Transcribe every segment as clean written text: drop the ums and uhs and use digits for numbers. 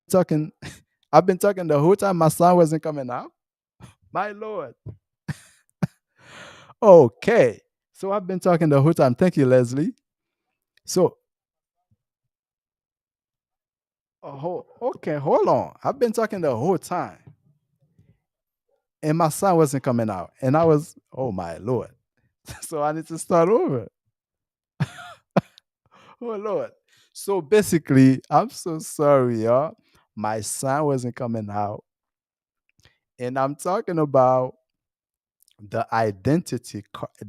talking. I've been talking the whole time. My son wasn't coming out. My lord. Okay. So I've been talking the whole time. Thank you, Leslie. So, okay, hold on. I've been talking the whole time, and my son wasn't coming out, and I was, oh my lord. So I need to start over. Oh Lord. So basically, I'm so sorry, y'all. My son wasn't coming out, and I'm talking about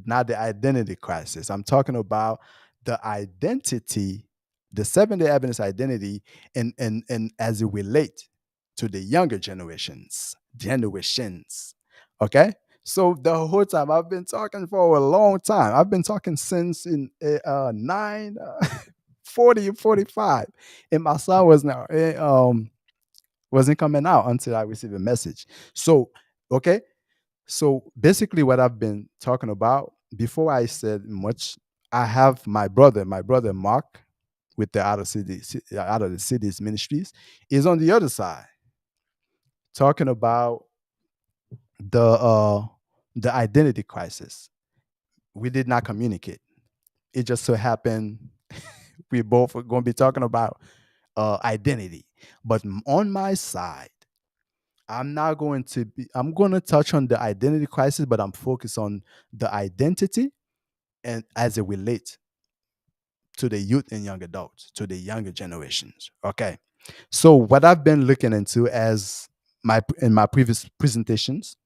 not the identity crisis. I'm talking about the identity, the Seventh Day Adventist identity, and as it relates to the younger generations. Okay. So the whole time I've been talking for a long time. I've been talking since in 40, 45, and my son wasn't coming out until I received a message. So okay, so basically, what I've been talking about before I said much, I have my brother Mark, with the out of the cities ministries, is on the other side talking about the the identity crisis. We did not communicate. It just so happened we both are going to be talking about identity. But on my side, I'm going to touch on the identity crisis, but I'm focused on the identity and as it relates to the youth and young adults, to the younger generations. Okay. So what I've been looking into as my in my previous presentations,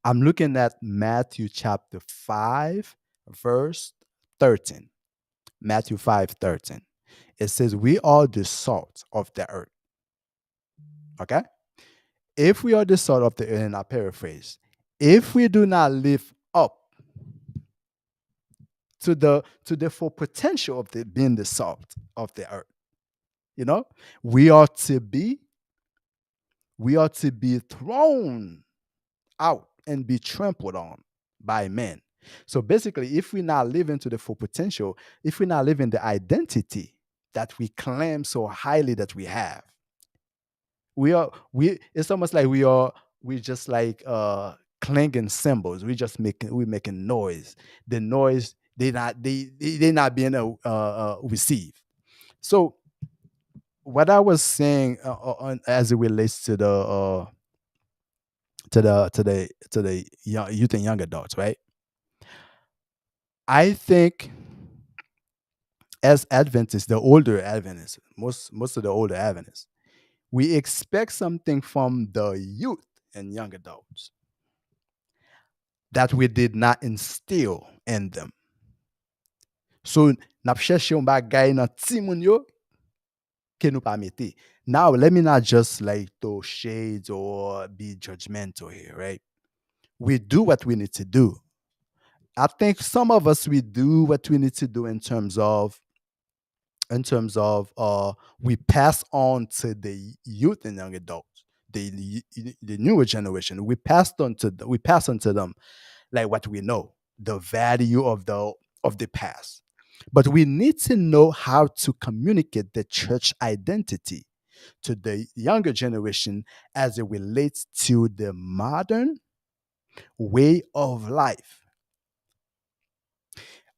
I'm looking at Matthew chapter 5, verse 13. Matthew 5:13. It says, "We are the salt of the earth." Okay? If we are the salt of the earth, and I paraphrase, if we do not live up to the full potential of being the salt of the earth, you know, we are to be we are to be thrown out and be trampled on by men. So basically, if we're not living to the full potential, if we're not living the identity that we claim so highly that we have, we it's almost like we just like clanging cymbals. We're making noise. The noise they not being received. So what I was saying as it relates to the young, youth and young adults, right? I think as Adventists, the older Adventists, most of the older Adventists, we expect something from the youth and young adults that we did not instill in them. So, nap chèche yon bagay nan ti moun yo ke nou pa mette. Now, let me not just like throw shades or be judgmental here, right? We do what we need to do. I think some of us we do what we need to do in terms of we pass on to the youth and young adults, the newer generation. We pass on to them like what we know, the value of the past. But we need to know how to communicate the church identity to the younger generation as it relates to the modern way of life.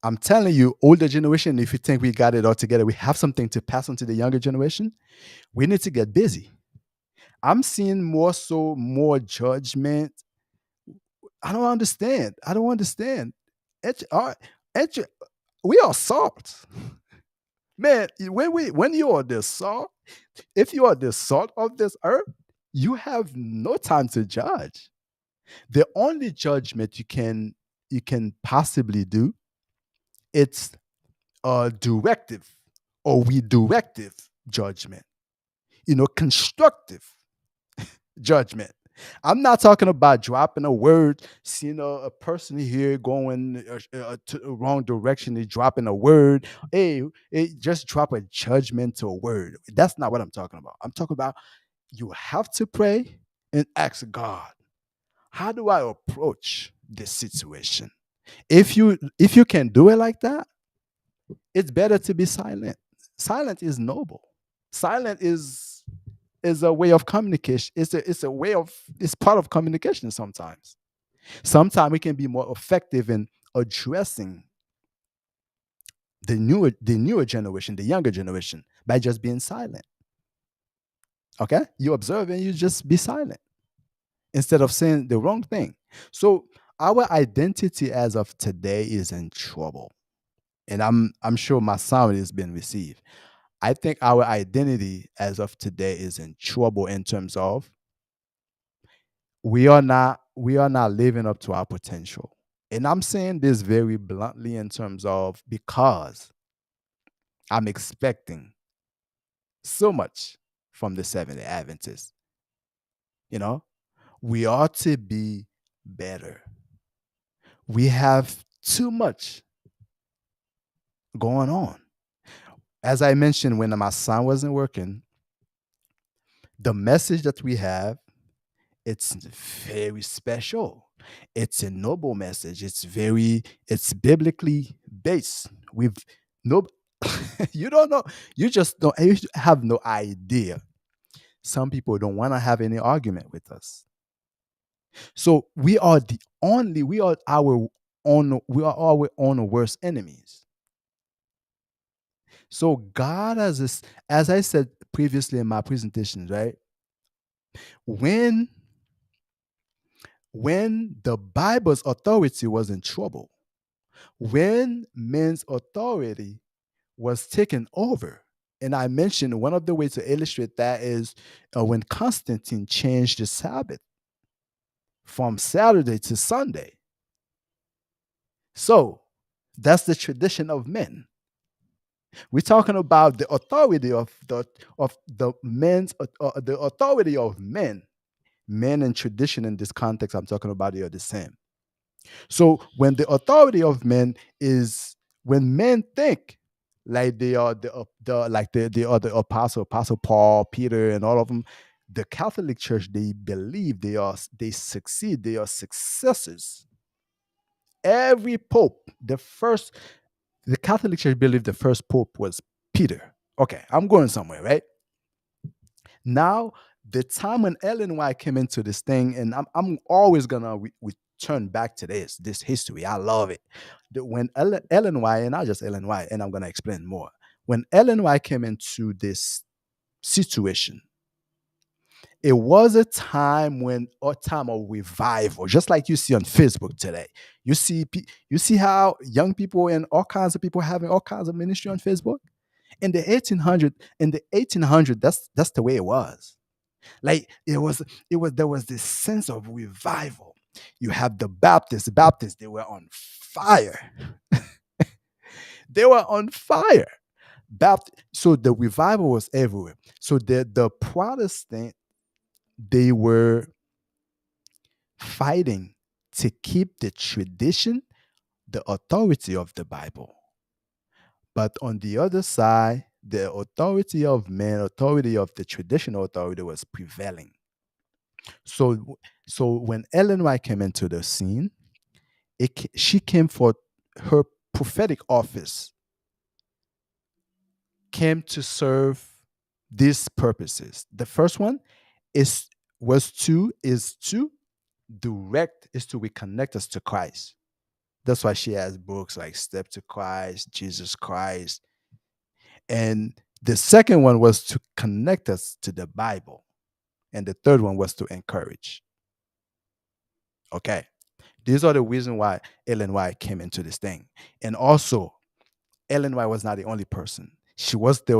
I'm telling you, older generation, if you think we got it all together, we have something to pass on to the younger generation, we need to get busy. I'm seeing more judgment. I don't understand. I don't understand. Edu- our- edu- we are salt. Man, when you are the salt, if you are the salt of this earth, you have no time to judge. The only judgment you can possibly do, it's a directive or redirective judgment. Constructive judgment. I'm not talking about dropping a word, seeing a person here going to the wrong direction, they dropping a word. Hey, just drop a judgmental word. That's not what I'm talking about. I'm talking about you have to pray and ask God, how do I approach this situation? If you can do it like that, it's better to be silent. Silent is noble. Silent is is a way of communication. It's a way of it's part of communication sometimes. Sometimes we can be more effective in addressing the newer generation, the younger generation, by just being silent. Okay? You observe and you just be silent instead of saying the wrong thing. So our identity as of today is in trouble. And I'm sure my sound is being received. I think our identity as of today is in trouble in terms of we are not living up to our potential. And I'm saying this very bluntly in terms of because I'm expecting so much from the Seventh day Adventists. You know, we ought to be better. We have too much going on. As I mentioned, when my son wasn't working, the message that we have, it's very special. It's a noble message. It's biblically based. We've no, you don't know. You just don't. You have no idea. Some people don't want to have any argument with us. So we are our own worst enemies. So God has this, as I said previously in my presentation, right? When when the Bible's authority was in trouble, when men's authority was taken over, and I mentioned one of the ways to illustrate that is when Constantine changed the Sabbath from Saturday to Sunday. So that's the tradition of men. We're talking about the authority of the the authority of men. Men and tradition in this context I'm talking about, they are the same. So when the authority of men is when men think like they are the apostle Paul, Peter, and all of them, the Catholic Church, they believe they succeed, they are successors. Every pope, the Catholic Church believed the first pope was Peter. Okay, I'm going somewhere, right? Now, the time when Ellen White came into this thing, and I'm always gonna return back to this history. I love it. When Ellen White, and not just Ellen White, and I'm gonna explain more. When Ellen White came into this situation, it was a time of revival, just like you see on Facebook today. You see how young people and all kinds of people having all kinds of ministry on Facebook. In the 1800, that's the way it was. Like it was there was this sense of revival. You have the Baptists, they were on fire. They were on fire. So the revival was everywhere. So the Protestant, they were fighting to keep the tradition, the authority of the Bible. But on the other side, the authority of men, authority of the traditional authority was prevailing. So, so when Ellen White came into the scene, she came for her prophetic office, came to serve these purposes. The first one is to direct, is to reconnect us to Christ. That's why she has books like Step to Christ, Jesus Christ. And the second one was to connect us to the Bible. And the third one was to encourage. Okay. These are the reasons why Ellen White came into this thing. And also, Ellen White was not the only person. She was the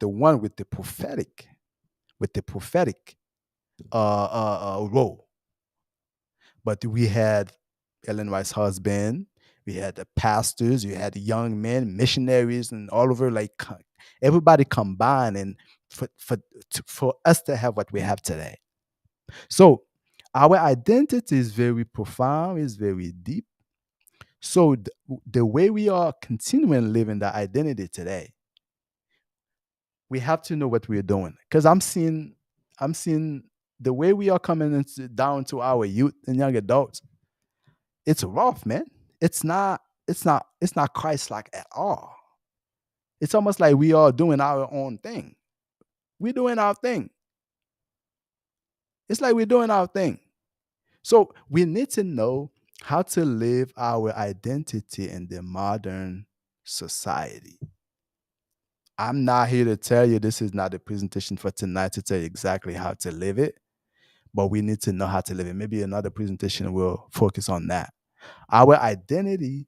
one with the prophetic role. But we had Ellen White's husband, we had the pastors, you had the young men, missionaries, and all over, like everybody combined, and for us to have what we have today. So our identity is very profound, is very deep. So the way we are continuing living that identity today, we have to know what we're doing. Because I'm seeing the way we are coming down to our youth and young adults. It's rough, man. It's not Christ-like at all. It's almost like we are doing our own thing. We're doing our thing. It's like we're doing our thing. So we need to know how to live our identity in the modern society. I'm not here to tell you, this is not the presentation for tonight to tell you exactly how to live it, but we need to know how to live it. Maybe another presentation will focus on that. Our identity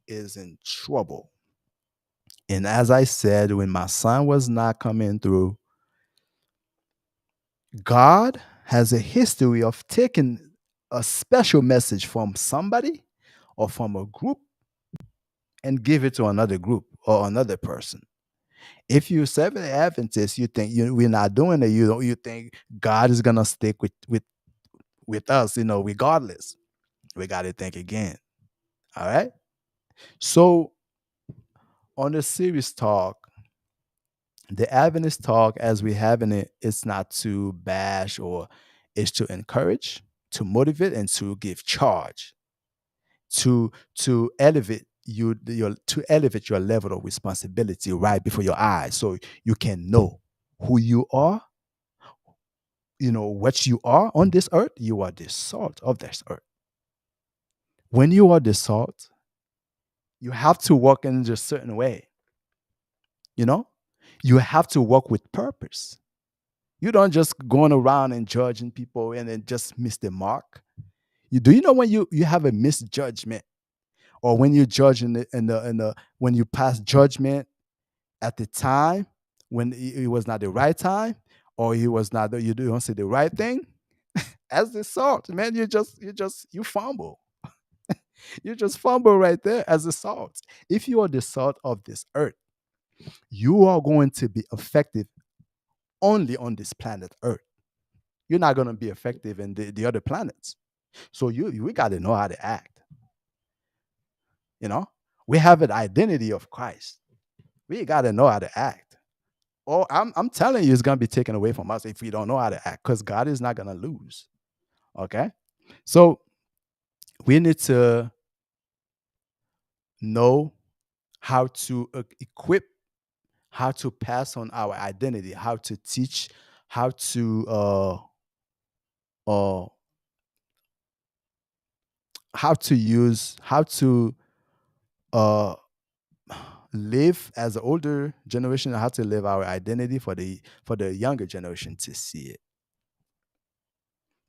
is in trouble. And as I said, when my son was not coming through, God has a history of taking a special message from somebody or from a group and give it to another group or another person. If you Seventh Adventist, you think we're not doing it. You think God is gonna stick with us, regardless. We got to think again. All right. So on the serious talk, the Adventist talk as we having it, it's not to bash or it's to encourage, to motivate, and to give charge, to elevate your level of responsibility right before your eyes, so you can know who you are, what you are on this earth. You are the salt of this earth. When you are the salt, you have to walk in a certain way. You know, you have to walk with purpose. You don't just going around and judging people and then just miss the mark. You know when you have a misjudgment, or when you judge in the when you pass judgment at the time when it was not the right time, or it was not you don't say the right thing. As the salt, man, you fumble. You just fumble right there as the salt. If you are the salt of this earth, you are going to be effective only on this planet Earth. You're not going to be effective in the other planets. So we got to know how to act. You know, we have an identity of Christ. We got to know how to act. Or I'm telling you, it's going to be taken away from us if we don't know how to act, because God is not going to lose. Okay. So we need to know how to equip, how to pass on our identity, how to teach, how to uh how to use, how to uh live as the older generation, how to live our identity for the younger generation to see it.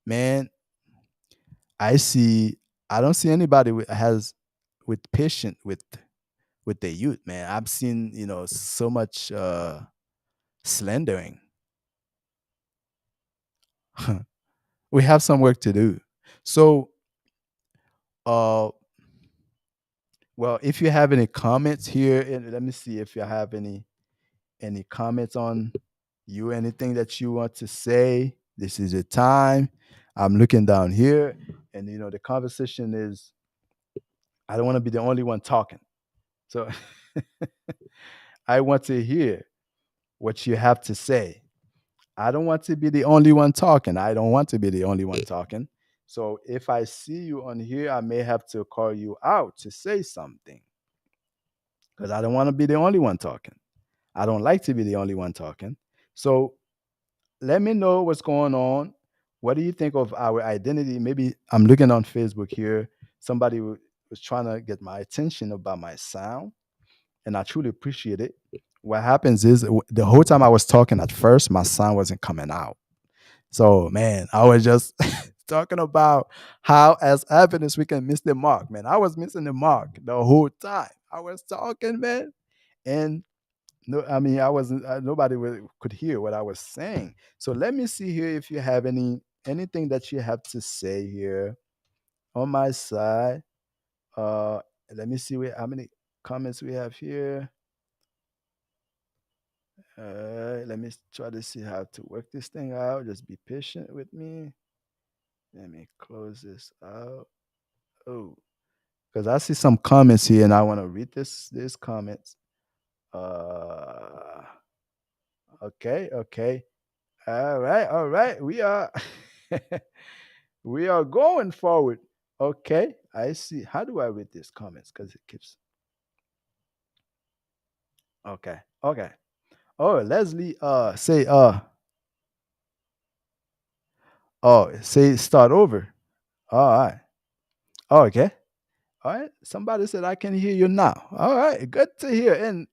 Man, I see I don't see anybody with patient with the youth, man. I've seen, so much slandering. We have some work to do. So uh well, if you have any comments here, and let me see if you have any comments on you, anything that you want to say. This is the time. I'm looking down here, and the conversation is, I don't want to be the only one talking. So I want to hear what you have to say. I don't want to be the only one talking. I don't want to be the only one talking. So if I see you on here, I may have to call you out to say something, because I don't want to be the only one talking. I don't like to be the only one talking. So let me know what's going on. What do you think of our identity? Maybe I'm looking on Facebook here. Somebody was trying to get my attention about my sound, and I truly appreciate it. What happens is, the whole time I was talking at first, my sound wasn't coming out. So, man, I was just talking about how, as Adventists, we can miss the mark, man. I was missing the mark the whole time. I was talking, man, and no, I mean, I wasn't. Nobody could hear what I was saying. So let me see here if you have anything that you have to say here on my side. Uh, Let me see how many comments we have here. Let me try to see how to work this thing out. Just be patient with me. Let me close this out. Oh, because I see some comments here, and I want to read these comments. Uh, okay, okay. All right, all right. We are we are going forward. Okay, I see. How do I read these comments? Because it keeps. Okay, okay. Oh, Leslie. Say. Oh, say start over. All right. Oh, okay. All right. Somebody said I can hear you now. All right. Good to hear. And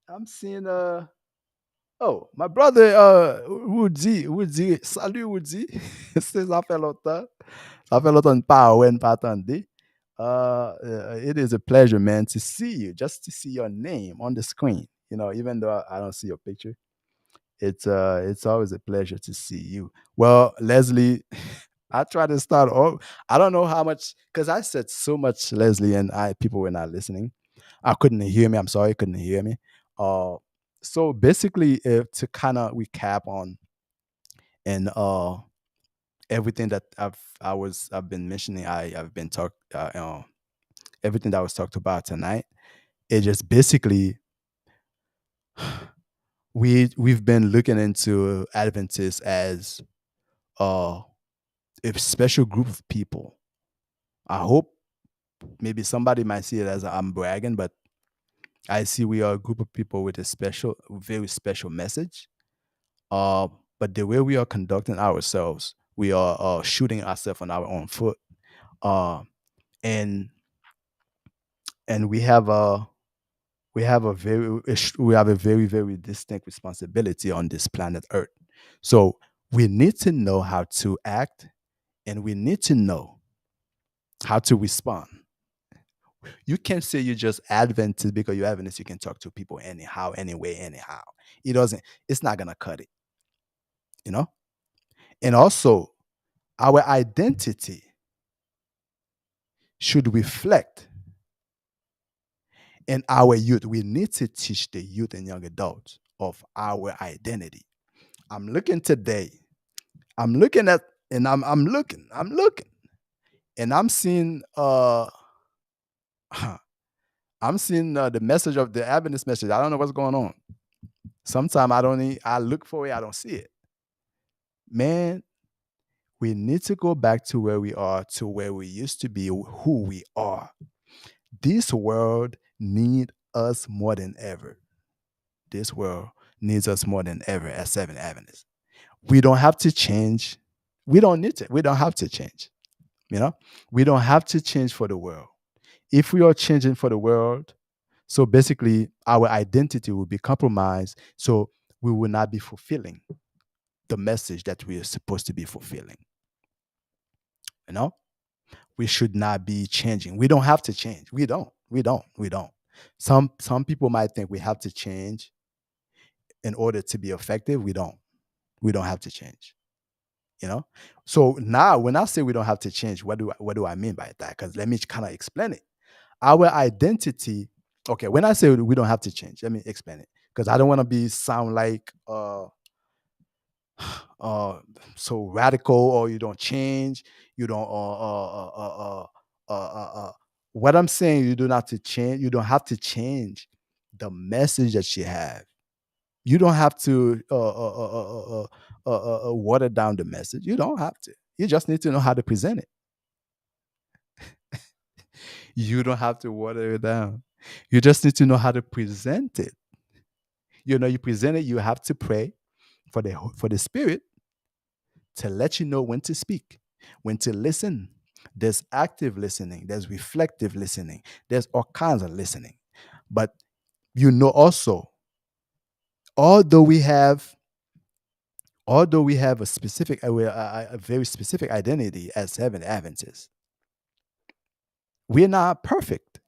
I'm seeing oh, my brother Woody, salut Woody. C'est ça fait longtemps. Ça fait longtemps pas ouais, pas attendre. It is a pleasure, man, to see you, just to see your name on the screen. You know, even though I don't see your picture, it's always a pleasure to see you. Well, Leslie, I try to start. Oh, I don't know how much because I said so much, Leslie, and I people were not listening. I couldn't hear me. I'm sorry, couldn't hear me. Uh, so basically, to kind of recap on and everything that I've been mentioning, I've been talk everything that was talked about tonight. It just basically we've been looking into Adventists as uh a special group of people. I hope maybe somebody might see it as I'm bragging, but I see we are a group of people with a special, very special message. Uh, but the way we are conducting ourselves, we are shooting ourselves on our own foot. Uh, and and we have a very very distinct responsibility on this planet Earth. So we need to know how to act, and we need to know how to respond. You can't say you're just Adventist because you're Adventist. You can talk to people anyhow, anyway, anyhow. It doesn't. It's not gonna cut it. You know. And also, our identity should reflect in our youth. We need to teach the youth and young adults of our identity. I'm looking today. I'm looking at, and I'm looking, and I'm seeing I'm seeing the message of the Adventist message. I don't know what's going on. Sometimes I don't. I look for it. I don't see it. Man, we need to go back to where we are, to where we used to be, who we are. This world need us more than ever. This world needs us more than ever as Seven Adventists. We don't have to change. We don't need to. We don't have to change. You know, we don't have to change for the world. If we are changing for the world, so basically our identity will be compromised. So we will not be fulfilling the message that we are supposed to be fulfilling. You know, we should not be changing. We don't have to change. We don't. We don't. We don't. Some people might think we have to change in order to be effective. We don't. We don't have to change. You know. So now, when I say we don't have to change, what do I mean by that? Because let me kind of explain it. Our identity. Okay, when I say we don't have to change, let me explain it. Because I don't want to be sound like uh so radical, or you don't change, you don't what I'm saying, you do not to change, you don't have to change the message that you have. You don't have to water down the message. You don't have to. You just need to know how to present it. You don't have to water it down. You just need to know how to present it. You know, you present it, you have to pray for the spirit to let you know when to speak, when to listen. There's active listening, there's reflective listening, there's all kinds of listening. But you know also, although we have although we have a specific a very specific identity as Seventh Adventists, we're not perfect.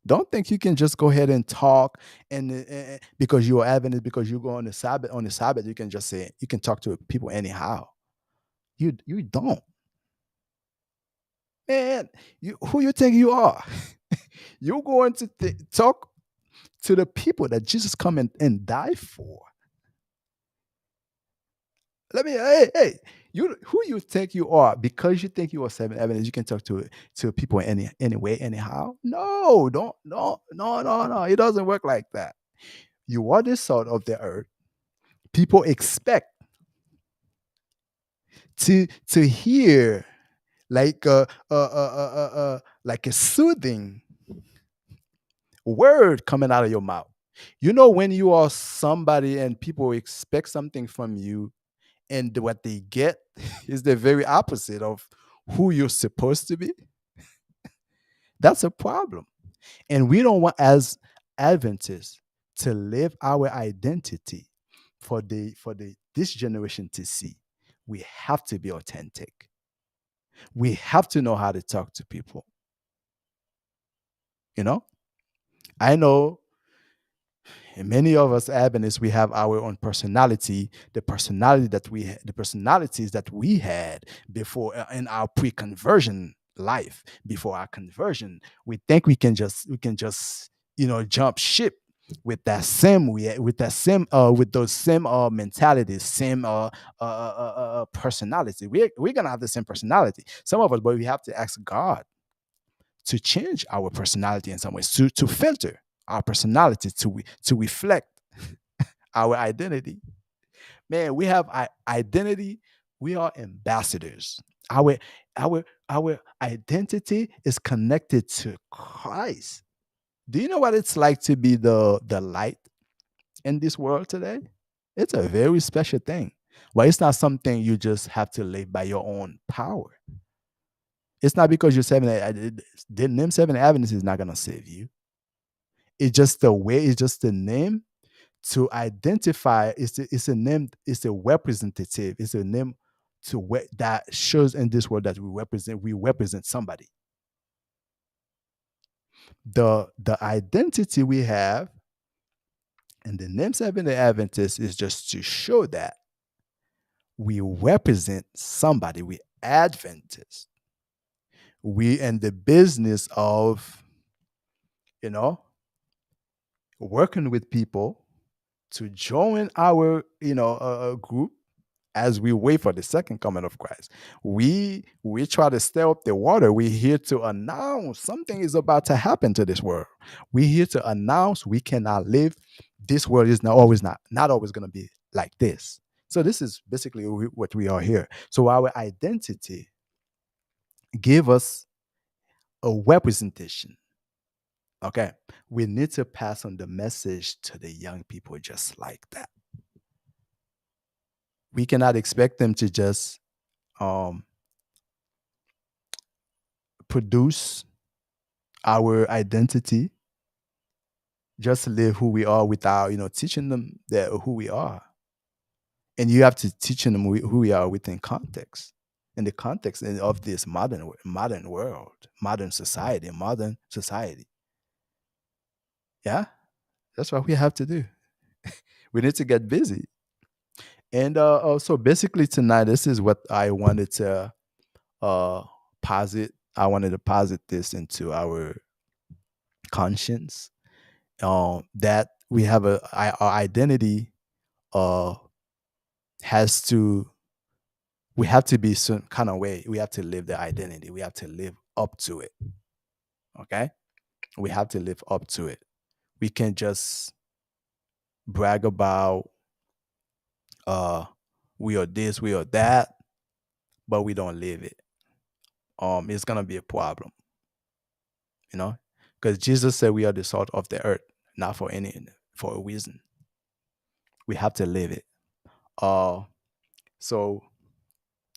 Don't think you can just go ahead and talk and because you're Adventist, because you go on the Sabbath, you can just say you can talk to people anyhow. You don't. Man, who you think you are? You're going to talk to the people that Jesus come and die for. Let me, hey, you who you think you are because you think you are seven evidence. You can talk to people any way, anyhow. No, don't, no. It doesn't work like that. You are the salt of the earth. People expect to hear like like a soothing word coming out of your mouth. You know, when you are somebody and people expect something from you, and what they get is the very opposite of who you're supposed to be, that's a problem. And we don't want, as Adventists, to live our identity for the this generation to see. We have to be authentic. We have to know how to talk to people. You know, I know and many of us Adventists, we have our own personality, the personalities that we had before in our pre-conversion life, before our conversion. We think we can just jump ship with that same with that same with those same mentalities, same personality. We're gonna have the same personality, some of us, but we have to ask God to change our personality in some ways, to filter our personality to reflect our identity. Man, we have identity. We are ambassadors. Our identity is connected to Christ. Do you know what it's like to be the light in this world today? It's a very special thing. But it's not something you just have to live by your own power. It's not because you're the name Seven Adventist is not gonna save you. It's just the way. It's just the name to identify. It's a name. It's a representative. It's a name that shows in this world that we represent. We represent somebody. The identity we have and the name Seven Adventist is just to show that we represent somebody. We Adventists. We in the business of you know working with people to join our group as we wait for the second coming of Christ. We try to stir up the water. We're here to announce something is about to happen to this world. We're here to announce we cannot live. This world is not always going to be like this. So this is basically what we are here. So our identity give us a representation. Okay, we need to pass on the message to the young people just like that. We cannot expect them to just um, produce our identity, just live who we are without teaching them that who we are. And you have to teach them who we are within context, in the context of this modern world, modern society. Yeah, that's what we have to do. We need to get busy. And so basically tonight, this is what I wanted to uh, posit. I wanted to posit this into our conscience, that we have our identity uh has to we have to be some kind of way. We have to live the identity. We have to live up to it. Okay, we have to live up to it. We can't just brag about uh we are this, we are that, but we don't live it. It's gonna be a problem, you know, because Jesus said we are the salt of the earth, not for a reason. We have to live it. Uh, so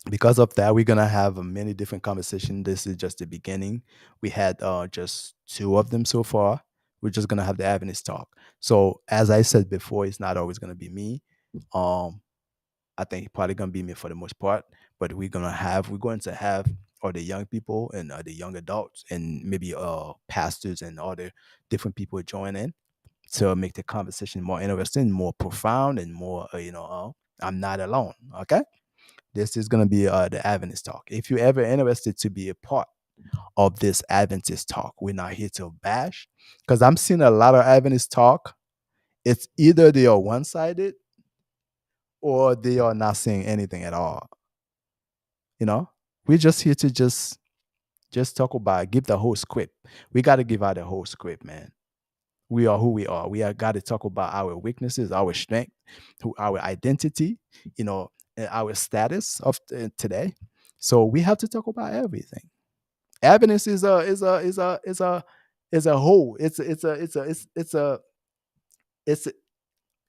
because of that, we're gonna have many different conversations. This is just the beginning. We had just two of them so far. We're just gonna have the Adventist talk. So as I said before, it's not always gonna be me. Um, I think it's probably gonna be me for the most part. But we're going to have all the young people and the young adults and maybe pastors and other different people join in to make the conversation more interesting, more profound, and more I'm not alone. Okay, this is gonna be the Adventist talk. If you're ever interested to be a part of this Adventist talk, we're not here to bash, because I'm seeing a lot of Adventist talk. It's either they are one-sided or they are not saying anything at all. You know, we're just here to just talk about, give the whole script. We got to give out the whole script, man. We are who we are. We are got to talk about our weaknesses, our strength, our identity, and our status of today. So we have to talk about everything. Evidence is a whole. It's a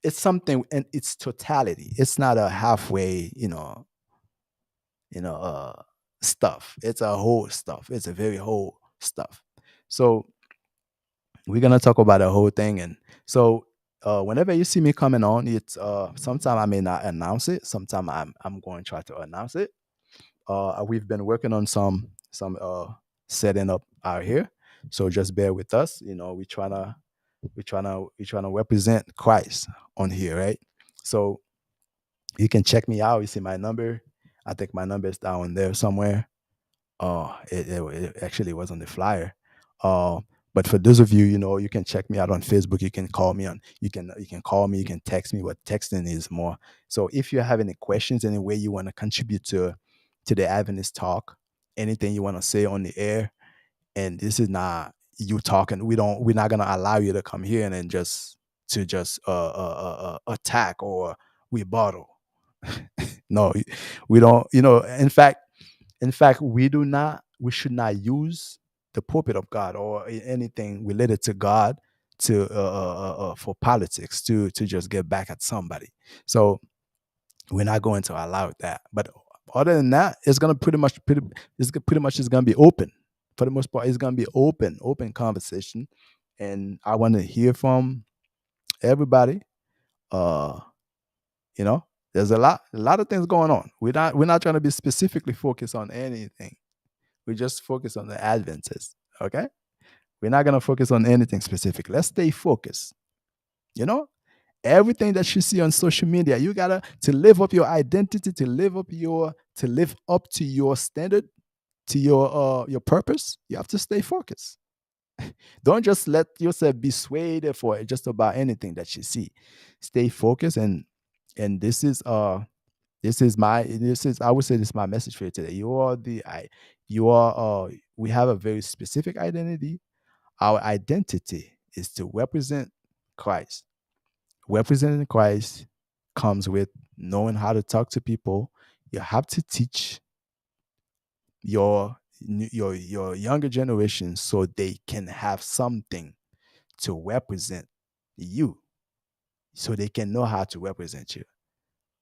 It's something in its totality. It's not a halfway, you know, uh, stuff. It's a whole stuff. It's a very whole stuff. So we're gonna talk about the whole thing, and so whenever you see me coming on, it's sometime I may not announce it. Sometime I'm going to try to announce it. We've been working on some setting up out here, so just bear with us. We trying to represent Christ on here, right? So you can check me out. You see my number. I think my number is down there somewhere. It actually was on the flyer. Uh, but for those of you, you can check me out on Facebook. You can call me on. You can call me. You can text me. But texting is more. So if you have any questions, any way you want to contribute to the Adventist Talk, anything you want to say on the air, and this is not you talking. We're not gonna allow you to come here and then just attack or rebuttal. No, we don't. In fact, we should not use the pulpit of God or anything related to God for politics to just get back at somebody. So we're not going to allow that. But other than that, it's gonna be open. For the most part, it's gonna be open conversation, and I want to hear from everybody. Uh, you know, there's a lot of things going on. We're not trying to be specifically focused on anything. We just focus on the Adventists. Okay, we're not gonna focus on anything specific. Let's stay focused. You know, everything that you see on social media, you gotta to live up your identity, to live up to your standard, to your purpose. You have to stay focused. Don't just let yourself be swayed for just about anything that you see. Stay focused, and this is I would say this is my message for you today. We have a very specific identity. Our identity is to represent Christ. Representing Christ comes with knowing how to talk to people. You have to teach your younger generation so they can have something to represent you, so they can know how to represent you.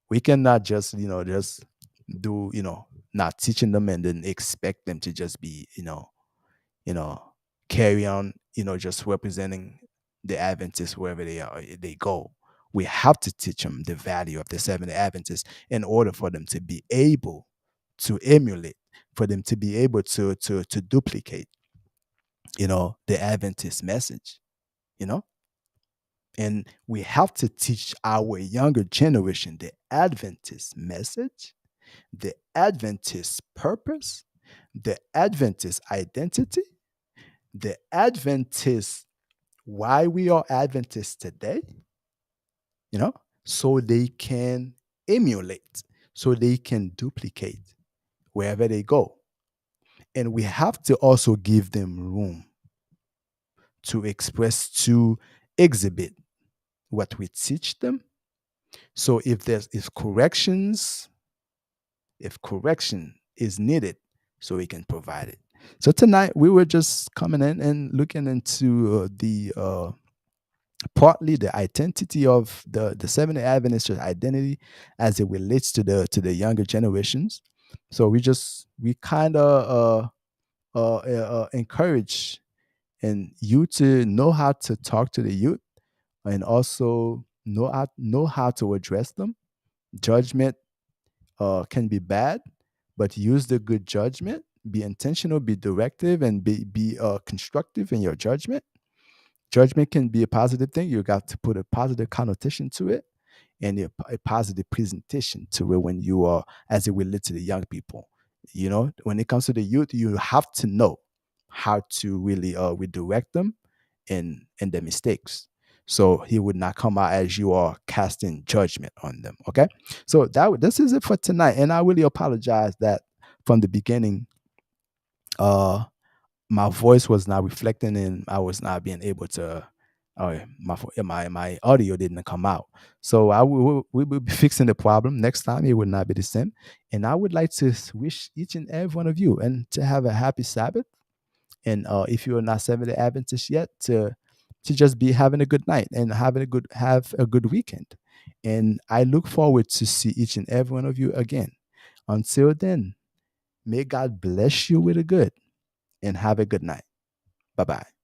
We cannot just do not teaching them and then expect them to just be you know carry on just representing the Adventists wherever they go. We have to teach them the value of the Seventh Adventists in order for them to be able to emulate, for them to be able to duplicate the Adventist message. you know and we have to teach our younger generation the Adventist message, the Adventist purpose, the Adventist identity, the Adventist why we are Adventists today, you know, so they can emulate, so they can duplicate wherever they go. And we have to also give them room to express, to exhibit what we teach them. So if correction is needed, so we can provide it. So tonight we were just coming in and looking into the partly the identity of the Seventh Adventist identity as it relates to the younger generations. So we kind of encourage and you to know how to talk to the youth, and also know how to address them. Judgment can be bad, but use the good judgment. Be intentional, be directive, and be constructive in your judgment. Judgment can be a positive thing. You got to put a positive connotation to it, and a positive presentation to it when you are as it relates to the young people. When it comes to the youth, you have to know how to really redirect them in their mistakes, so he would not come out as you are casting judgment on them. Okay, so this is it for tonight, and I really apologize that from the beginning, uh my voice was not reflecting and I was not being able to my audio didn't come out. So we will be fixing the problem next time. It will not be the same. And I would like to wish each and every one of you and to have a happy Sabbath. And if you are not Seventh Adventist yet, to just be having a good night and have a good weekend. And I look forward to see each and every one of you again. Until then, may God bless you with a good and have a good night. Bye bye.